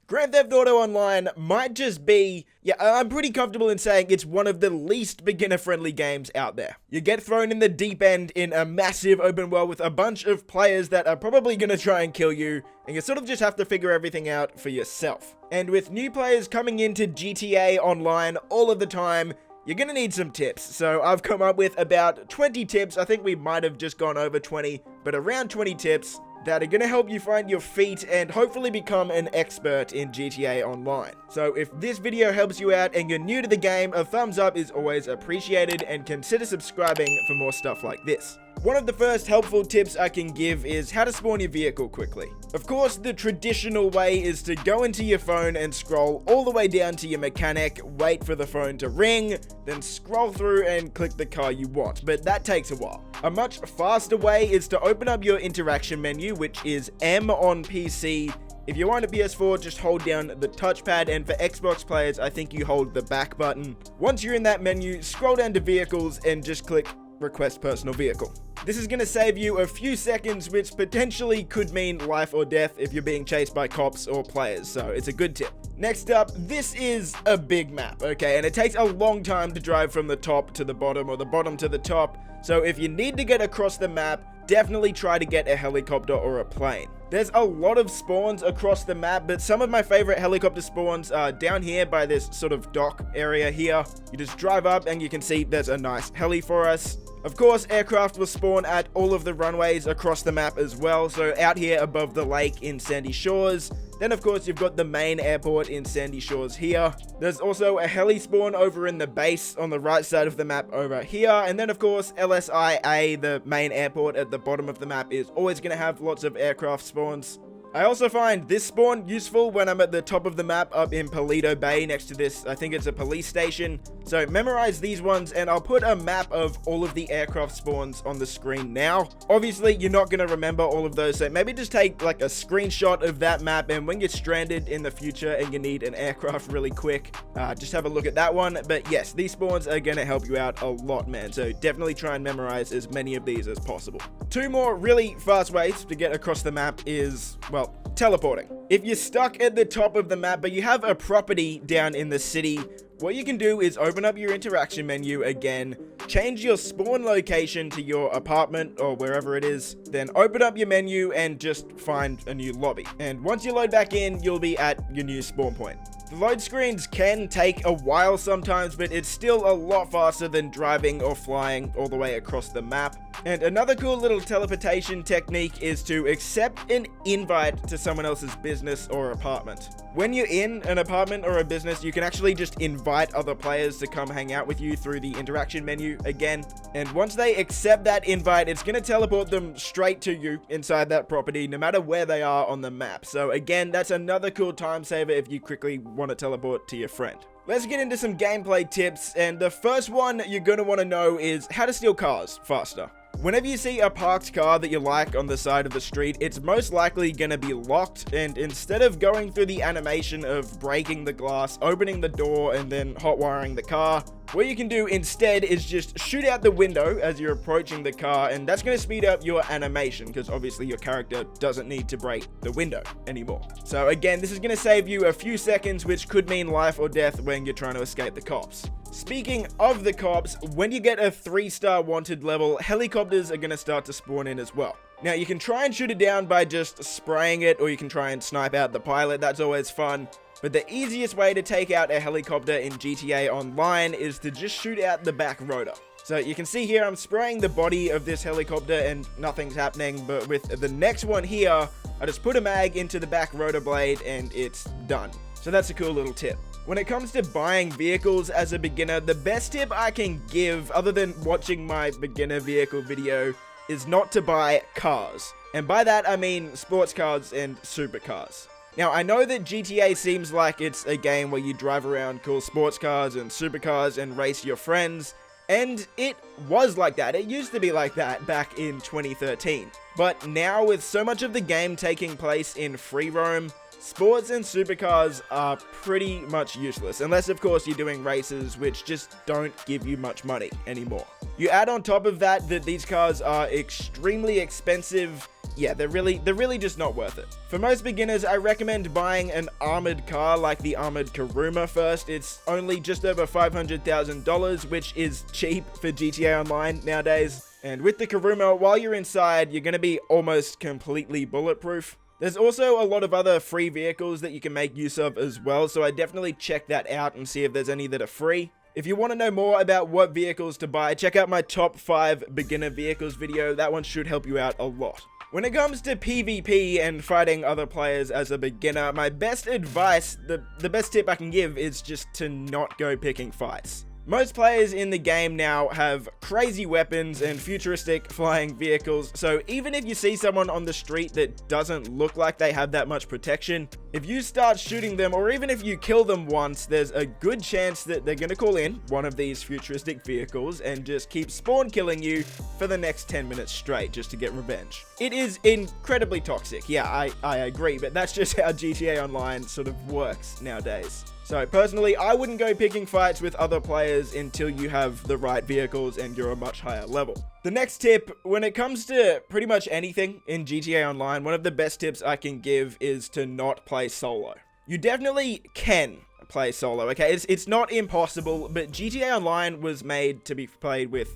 Grand Theft Auto Online might just be, I'm pretty comfortable in saying it's one of the least beginner-friendly games out there. You get thrown in the deep end in a massive open world with a bunch of players that are probably gonna try and kill you, and you sort of just have to figure everything out for yourself. And with new players coming into GTA Online all of the time, you're gonna need some tips. So I've come up with about 20 tips. I think we might have just gone over 20, but around 20 tips that are going to help you find your feet and hopefully become an expert in GTA Online. So if this video helps you out and you're new to the game, a thumbs up is always appreciated, and consider subscribing for more stuff like this. One of the first helpful tips I can give is how to spawn your vehicle quickly. Of course, the traditional way is to go into your phone and scroll all the way down to your mechanic, wait for the phone to ring, then scroll through and click the car you want, but that takes a while. A much faster way is to open up your interaction menu, which is M on PC. If you're on a PS4, just hold down the touchpad, and for Xbox players, I think you hold the back button. Once you're in that menu, scroll down to vehicles and just click request personal vehicle. This is going to save you a few seconds, which potentially could mean life or death if you're being chased by cops or players, so it's a good tip. Next up, this is a big map, okay, and it takes a long time to drive from the top to the bottom or the bottom to the top, so if you need to get across the map, definitely try to get a helicopter or a plane. There's a lot of spawns across the map, but some of my favorite helicopter spawns are down here by this sort of dock area here. You just drive up and you can see there's a nice heli for us. Of course, aircraft will spawn at all of the runways across the map as well, so out here above the lake in Sandy Shores. Then of course you've got the main airport in Sandy Shores here. There's also a heli spawn over in the base on the right side of the map over here. And then of course LSIA, the main airport at the bottom of the map, is always going to have lots of aircraft spawns. I also find this spawn useful when I'm at the top of the map up in Paleto Bay next to this, I think it's a police station. So memorize these ones, and I'll put a map of all of the aircraft spawns on the screen now. Obviously, you're not going to remember all of those, so maybe just take like a screenshot of that map, and when you're stranded in the future and you need an aircraft really quick, just have a look at that one. But yes, these spawns are going to help you out a lot, man, so definitely try and memorize as many of these as possible. Two more really fast ways to get across the map is, well, teleporting. If you're stuck at the top of the map but you have a property down in the city, what you can do is open up your interaction menu again, change your spawn location to your apartment or wherever it is, then open up your menu and just find a new lobby. And once you load back in, you'll be at your new spawn point. The load screens can take a while sometimes, but it's still a lot faster than driving or flying all the way across the map. And another cool little teleportation technique is to accept an invite to someone else's business or apartment. When you're in an apartment or a business, you can actually just invite other players to come hang out with you through the interaction menu again. And once they accept that invite, it's going to teleport them straight to you inside that property, no matter where they are on the map. So again, that's another cool time saver if you quickly want to teleport to your friend. Let's get into some gameplay tips, and the first one you're going to want to know is how to steal cars faster. Whenever you see a parked car that you like on the side of the street, it's most likely going to be locked, and instead of going through the animation of breaking the glass, opening the door, and then hotwiring the car, what you can do instead is just shoot out the window as you're approaching the car, and that's going to speed up your animation because obviously your character doesn't need to break the window anymore. So again, this is going to save you a few seconds, which could mean life or death when you're trying to escape the cops. Speaking of the cops, when you get a 3-star wanted level, helicopters are going to start to spawn in as well. Now, you can try and shoot it down by just spraying it, or you can try and snipe out the pilot. That's always fun. But the easiest way to take out a helicopter in GTA Online is to just shoot out the back rotor. So you can see here, I'm spraying the body of this helicopter and nothing's happening. But with the next one here, I just put a mag into the back rotor blade and it's done. So that's a cool little tip. When it comes to buying vehicles as a beginner, the best tip I can give, other than watching my beginner vehicle video, is not to buy cars. And by that, I mean sports cars and supercars. Now, I know that GTA seems like it's a game where you drive around cool sports cars and supercars and race your friends, and it was like that. It used to be like that back in 2013. But now, with so much of the game taking place in free roam, sports and supercars are pretty much useless, unless of course you're doing races which just don't give you much money anymore. You add on top of that these cars are extremely expensive. yeah, they're really just not worth it. For most beginners, I recommend buying an armored car like the armored Kuruma first. It's only just over $500,000, which is cheap for GTA Online nowadays. And with the Kuruma, while you're inside, you're going to be almost completely bulletproof. There's also a lot of other free vehicles that you can make use of as well, so I definitely check that out and see if there's any that are free. If you want to know more about what vehicles to buy, check out my top 5 beginner vehicles video. That one should help you out a lot. When it comes to PvP and fighting other players as a beginner, my best advice, the best tip I can give is just to not go picking fights. Most players in the game now have crazy weapons and futuristic flying vehicles, so even if you see someone on the street that doesn't look like they have that much protection, if you start shooting them, or even if you kill them once, there's a good chance that they're gonna call in one of these futuristic vehicles and just keep spawn killing you for the next 10 minutes straight just to get revenge. It is incredibly toxic, yeah, I agree, but that's just how GTA Online sort of works nowadays. So personally, I wouldn't go picking fights with other players until you have the right vehicles and you're a much higher level. The next tip, when it comes to pretty much anything in GTA Online, one of the best tips I can give is to not play solo. You definitely can play solo, okay? It's not impossible, but GTA Online was made to be played with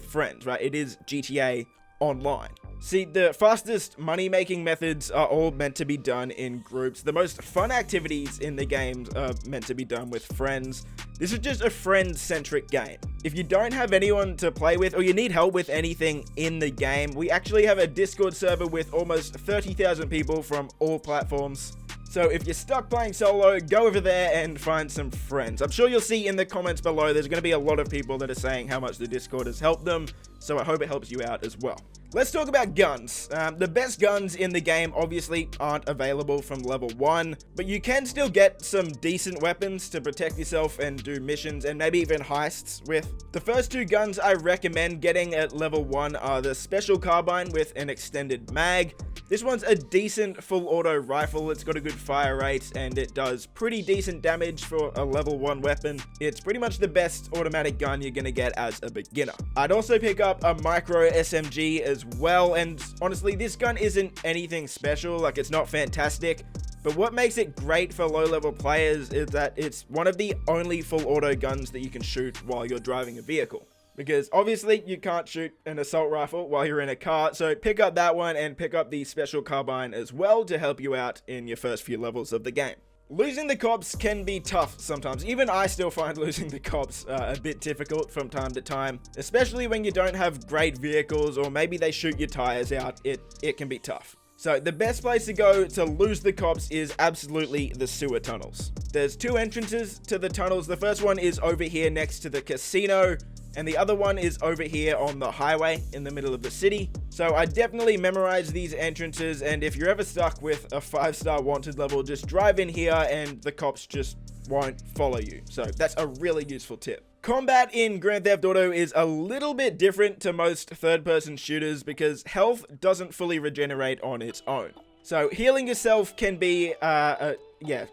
friends, right? It is GTA Online. See, the fastest money-making methods are all meant to be done in groups. The most fun activities in the games are meant to be done with friends. This is just a friend-centric game. If you don't have anyone to play with, or you need help with anything in the game, we actually have a Discord server with almost 30,000 people from all platforms. So if you're stuck playing solo, go over there and find some friends. I'm sure you'll see in the comments below, there's going to be a lot of people that are saying how much the Discord has helped them, so I hope it helps you out as well. Let's talk about guns. The best guns in the game obviously aren't available from level 1, but you can still get some decent weapons to protect yourself and do missions and maybe even heists with. The first 2 guns I recommend getting at level 1 are the Special Carbine with an extended mag. This one's a decent full auto rifle. It's got a good fire rate and it does pretty decent damage for a level 1 weapon. It's pretty much the best automatic gun you're gonna get as a beginner. I'd also pick up a micro SMG as well, and honestly this gun isn't anything special, like it's not fantastic, but what makes it great for low level players is that it's one of the only full auto guns that you can shoot while you're driving a vehicle. Because obviously you can't shoot an assault rifle while you're in a car, so pick up that one and pick up the Special Carbine as well to help you out in your first few levels of the game. Losing the cops can be tough sometimes. Even I still find losing the cops a bit difficult from time to time, especially when you don't have great vehicles or maybe they shoot your tires out. It can be tough. So the best place to go to lose the cops is absolutely the sewer tunnels. There's 2 entrances to the tunnels. The first one is over here next to the casino, and the other one is over here on the highway in the middle of the city. So I definitely memorize these entrances, and if you're ever stuck with a 5-star wanted level, just drive in here and the cops just won't follow you. So that's a really useful tip. Combat in Grand Theft Auto is a little bit different to most third-person shooters because health doesn't fully regenerate on its own. So healing yourself can be a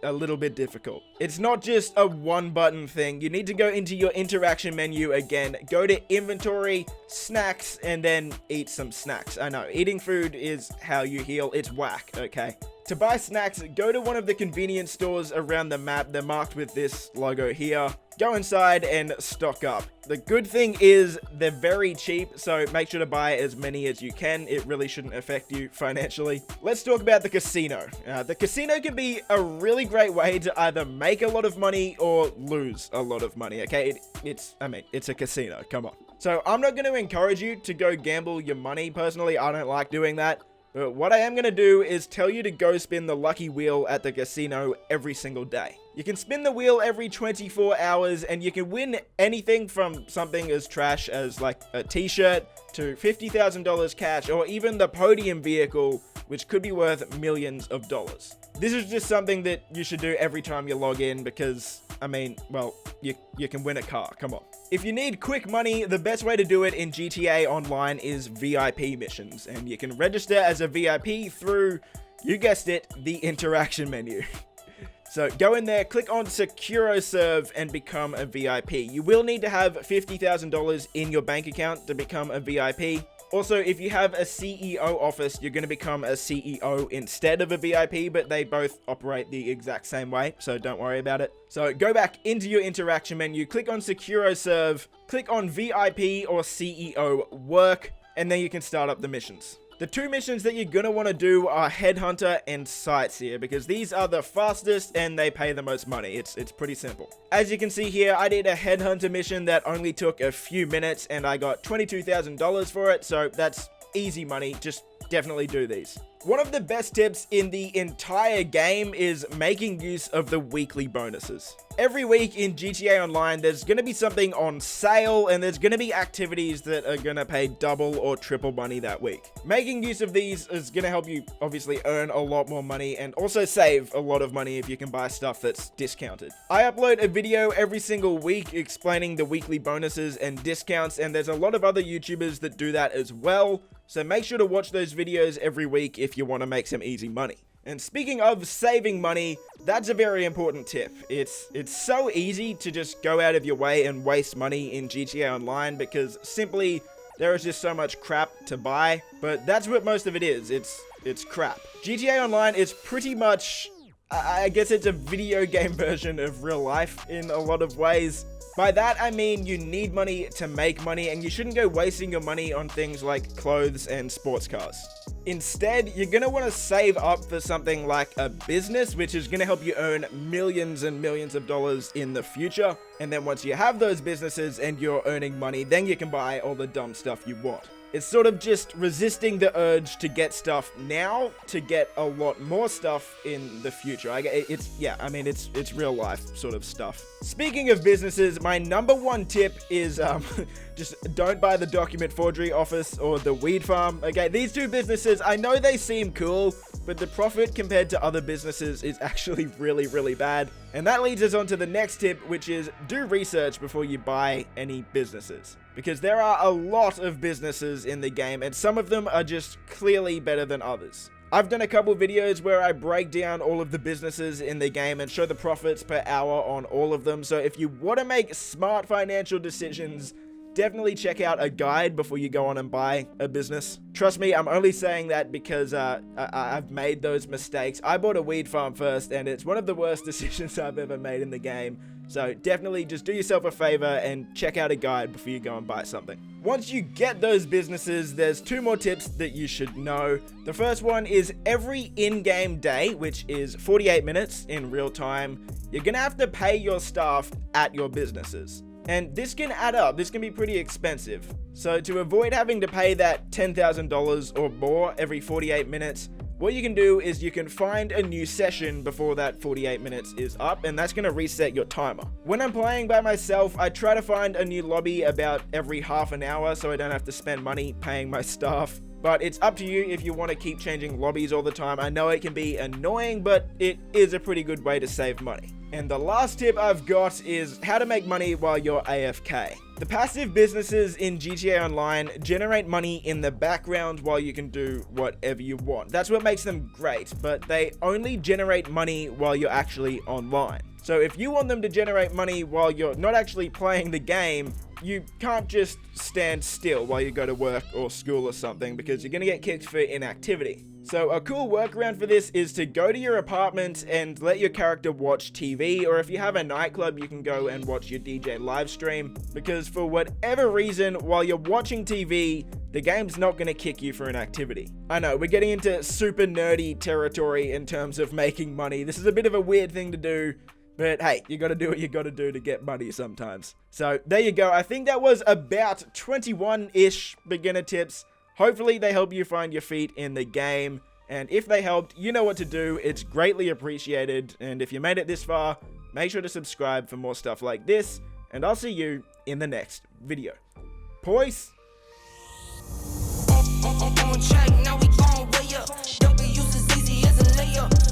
little bit difficult. It's not just a one-button thing. You need to go into your interaction menu again, go to inventory, snacks, and then eat some snacks. I know, eating food is how you heal. It's whack, okay? To buy snacks, go to one of the convenience stores around the map. They're marked with this logo here. Go inside and stock up. The good thing is they're very cheap, so make sure to buy as many as you can. It really shouldn't affect you financially. Let's talk about the casino. The casino can be a really great way to either make a lot of money or lose a lot of money, okay? It's a casino, come on. So I'm not going to encourage you to go gamble your money. Personally, I don't like doing that. But what I am going to do is tell you to go spin the lucky wheel at the casino every single day. You can spin the wheel every 24 hours and you can win anything from something as trash as like a t-shirt to $50,000 cash, or even the podium vehicle, which could be worth millions of dollars. This is just something that you should do every time you log in because, you can win a car, come on. If you need quick money, the best way to do it in GTA Online is VIP missions, and you can register as a VIP through, you guessed it, the interaction menu. So go in there, click on SecuroServe and become a VIP. You will need to have $50,000 in your bank account to become a VIP. Also, if you have a CEO office, you're going to become a CEO instead of a VIP, but they both operate the exact same way, so don't worry about it. So go back into your interaction menu, click on SecuroServe, click on VIP or CEO work, and then you can start up the missions. The two missions that you're going to want to do are Headhunter and Sightseer, because these are the fastest and they pay the most money. It's pretty simple. As you can see here, I did a Headhunter mission that only took a few minutes and I got $22,000 for it, so that's easy money. Just definitely do these. One of the best tips in the entire game is making use of the weekly bonuses. Every week in GTA Online, there's going to be something on sale, and there's going to be activities that are going to pay double or triple money that week. Making use of these is going to help you obviously earn a lot more money and also save a lot of money if you can buy stuff that's discounted. I upload a video every single week explaining the weekly bonuses and discounts, and there's a lot of other YouTubers that do that as well. So make sure to watch those videos every week if you want to make some easy money. And speaking of saving money, that's a very important tip. It's so easy to just go out of your way and waste money in GTA Online because simply there is just so much crap to buy. But that's what most of it is. It's crap. GTA Online is pretty much, I guess it's a video game version of real life in a lot of ways. By that, I mean you need money to make money, and you shouldn't go wasting your money on things like clothes and sports cars. Instead, you're going to want to save up for something like a business, which is going to help you earn millions and millions of dollars in the future. And then once you have those businesses and you're earning money, then you can buy all the dumb stuff you want. It's sort of just resisting the urge to get stuff now to get a lot more stuff in the future. It's real life sort of stuff. Speaking of businesses, my number one tip is just don't buy the document forgery office or the weed farm. Okay, these two businesses, I know they seem cool, but the profit compared to other businesses is actually really, really bad. And that leads us on to the next tip, which is do research before you buy any businesses. Because there are a lot of businesses in the game, and some of them are just clearly better than others. I've done a couple videos where I break down all of the businesses in the game and show the profits per hour on all of them. So if you want to make smart financial decisions, definitely check out a guide before you go on and buy a business. Trust me, I'm only saying that because I've made those mistakes. I bought a weed farm first, and it's one of the worst decisions I've ever made in the game. So definitely just do yourself a favor and check out a guide before you go and buy something. Once you get those businesses, there's two more tips that you should know. The first one is every in-game day, which is 48 minutes in real time, you're gonna have to pay your staff at your businesses. And this can add up. This can be pretty expensive. So to avoid having to pay that $10,000 or more every 48 minutes, what you can do is you can find a new session before that 48 minutes is up, and that's going to reset your timer. When I'm playing by myself, I try to find a new lobby about every half an hour so I don't have to spend money paying my staff. But it's up to you if you want to keep changing lobbies all the time. I know it can be annoying, but it is a pretty good way to save money. And the last tip I've got is how to make money while you're AFK. The passive businesses in GTA Online generate money in the background while you can do whatever you want. That's what makes them great, but they only generate money while you're actually online. So if you want them to generate money while you're not actually playing the game, you can't just stand still while you go to work or school or something, because you're gonna get kicked for inactivity. So a cool workaround for this is to go to your apartment and let your character watch TV, or if you have a nightclub, you can go and watch your DJ live stream, because for whatever reason, while you're watching TV, the game's not going to kick you for inactivity. I know, we're getting into super nerdy territory in terms of making money. This is a bit of a weird thing to do, but hey, you gotta do what you gotta do to get money sometimes. So there you go. I think that was about 21-ish beginner tips. Hopefully they help you find your feet in the game. And if they helped, you know what to do. It's greatly appreciated. And if you made it this far, make sure to subscribe for more stuff like this. And I'll see you in the next video. Peace. On track, now we gon' way up. Double use as easy as a layup.